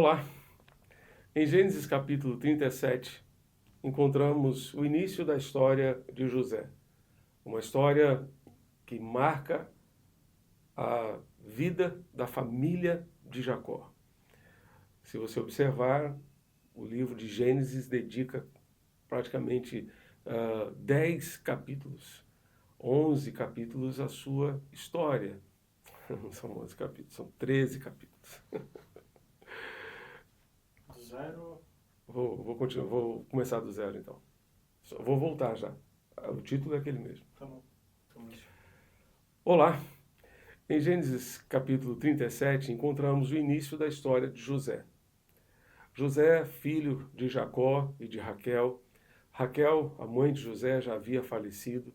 Olá! Em Gênesis capítulo 37, encontramos o início da história de José. Uma história que marca a vida da família de Jacó. Se você observar, o livro de Gênesis dedica praticamente 10 capítulos, 11 capítulos à sua história. Não são 11 capítulos, são 13 capítulos. Do zero. Vou começar do zero então. Vou voltar já. O título é aquele mesmo. Tá bom. Olá! Em Gênesis capítulo 37 encontramos o início da história de José. José, filho de Jacó e de Raquel. Raquel, a mãe de José, já havia falecido.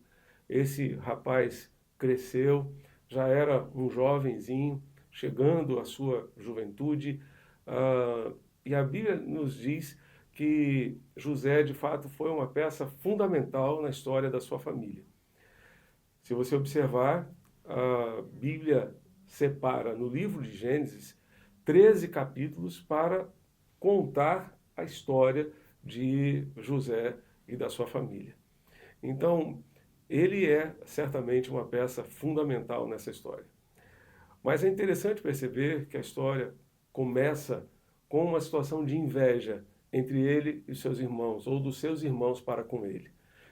Esse rapaz cresceu, já era um jovenzinho, chegando à sua juventude. E a Bíblia nos diz que José, de fato, foi uma peça fundamental na história da sua família. Se você observar, a Bíblia separa no livro de Gênesis 13 capítulos para contar a história de José e da sua família. Então, ele é certamente uma peça fundamental nessa história. Mas é interessante perceber que a história começa com uma situação de inveja entre ele e seus irmãos, ou dos seus irmãos para com ele.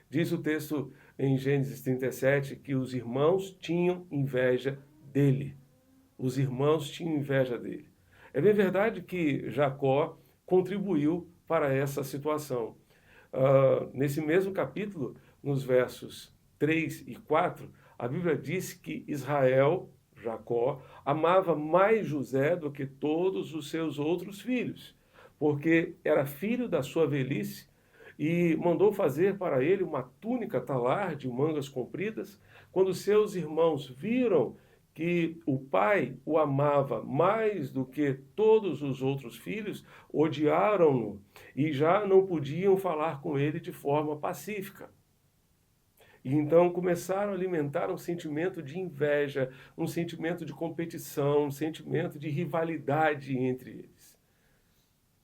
Diz o texto em Gênesis 37 que os irmãos tinham inveja dele. Os irmãos tinham inveja dele. É bem verdade que Jacó contribuiu para essa situação. Nesse mesmo capítulo, nos versos 3 e 4, a Bíblia diz que Israel, Jacó, amava mais José do que todos os seus outros filhos, porque era filho da sua velhice e mandou fazer para ele uma túnica talar de mangas compridas. Quando seus irmãos viram que o pai o amava mais do que todos os outros filhos, odiaram-no e já não podiam falar com ele de forma pacífica. E então começaram a alimentar um sentimento de inveja, um sentimento de competição, um sentimento de rivalidade entre eles.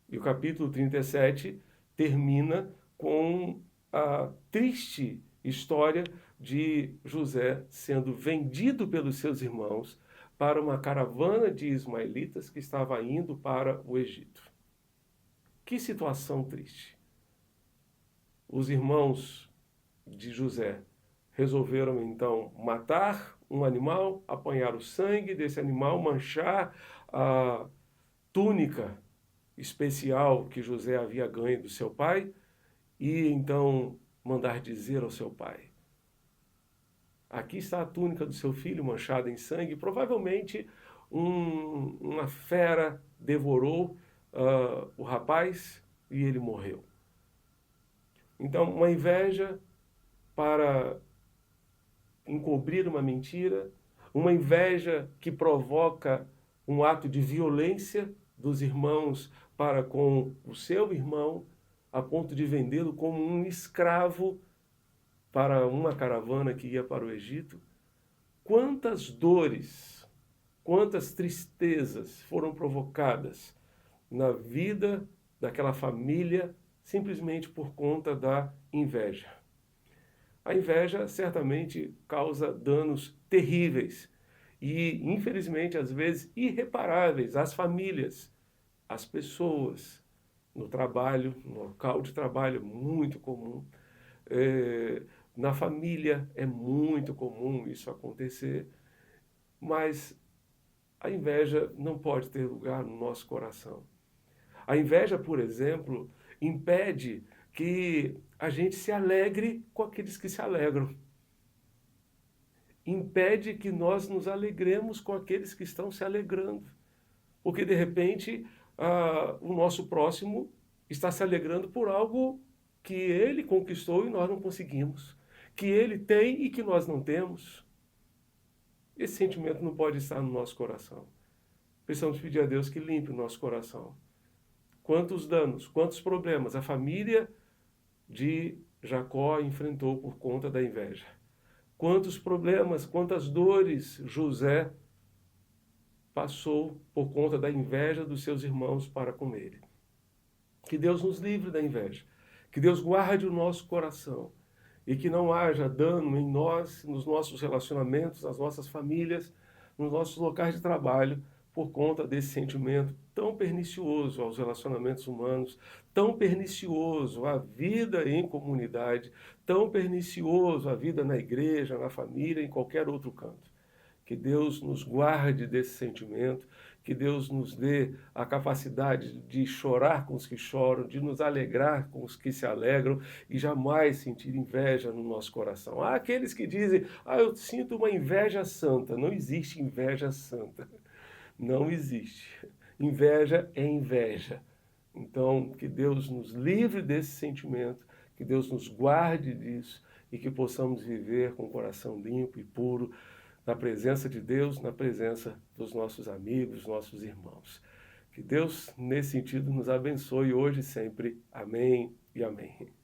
E o capítulo 37 termina com a triste história de José sendo vendido pelos seus irmãos para uma caravana de ismaelitas que estava indo para o Egito. Que situação triste. Os irmãos de José resolveram então matar um animal, apanhar o sangue desse animal, manchar a túnica especial que José havia ganho do seu pai e então mandar dizer ao seu pai: aqui está a túnica do seu filho manchada em sangue. Provavelmente uma fera devorou o rapaz e ele morreu. Então, uma inveja para encobrir uma mentira, uma inveja que provoca um ato de violência dos irmãos para com o seu irmão, a ponto de vendê-lo como um escravo para uma caravana que ia para o Egito. Quantas dores, quantas tristezas foram provocadas na vida daquela família simplesmente por conta da inveja. A inveja certamente causa danos terríveis e, infelizmente, às vezes irreparáveis às famílias, às pessoas, no trabalho, no local de trabalho, muito comum. Na família é muito comum isso acontecer, mas a inveja não pode ter lugar no nosso coração. A inveja, por exemplo, impede que a gente se alegre com aqueles que se alegram. Impede que nós nos alegremos com aqueles que estão se alegrando. Porque, de repente, o nosso próximo está se alegrando por algo que ele conquistou e nós não conseguimos. Que ele tem e que nós não temos. Esse sentimento não pode estar no nosso coração. Precisamos pedir a Deus que limpe o nosso coração. Quantos danos, quantos problemas a família de Jacó enfrentou por conta da inveja. Quantos problemas, quantas dores José passou por conta da inveja dos seus irmãos para com ele. Que Deus nos livre da inveja, que Deus guarde o nosso coração e que não haja dano em nós, nos nossos relacionamentos, nas nossas famílias, nos nossos locais de trabalho, por conta desse sentimento tão pernicioso aos relacionamentos humanos, tão pernicioso à vida em comunidade, tão pernicioso à vida na igreja, na família, em qualquer outro canto. Que Deus nos guarde desse sentimento, que Deus nos dê a capacidade de chorar com os que choram, de nos alegrar com os que se alegram e jamais sentir inveja no nosso coração. Há aqueles que dizem, eu sinto uma inveja santa. Não existe inveja santa. Não existe. Inveja é inveja. Então, que Deus nos livre desse sentimento, que Deus nos guarde disso e que possamos viver com o coração limpo e puro, na presença de Deus, na presença dos nossos amigos, nossos irmãos. Que Deus, nesse sentido, nos abençoe hoje e sempre. Amém e amém.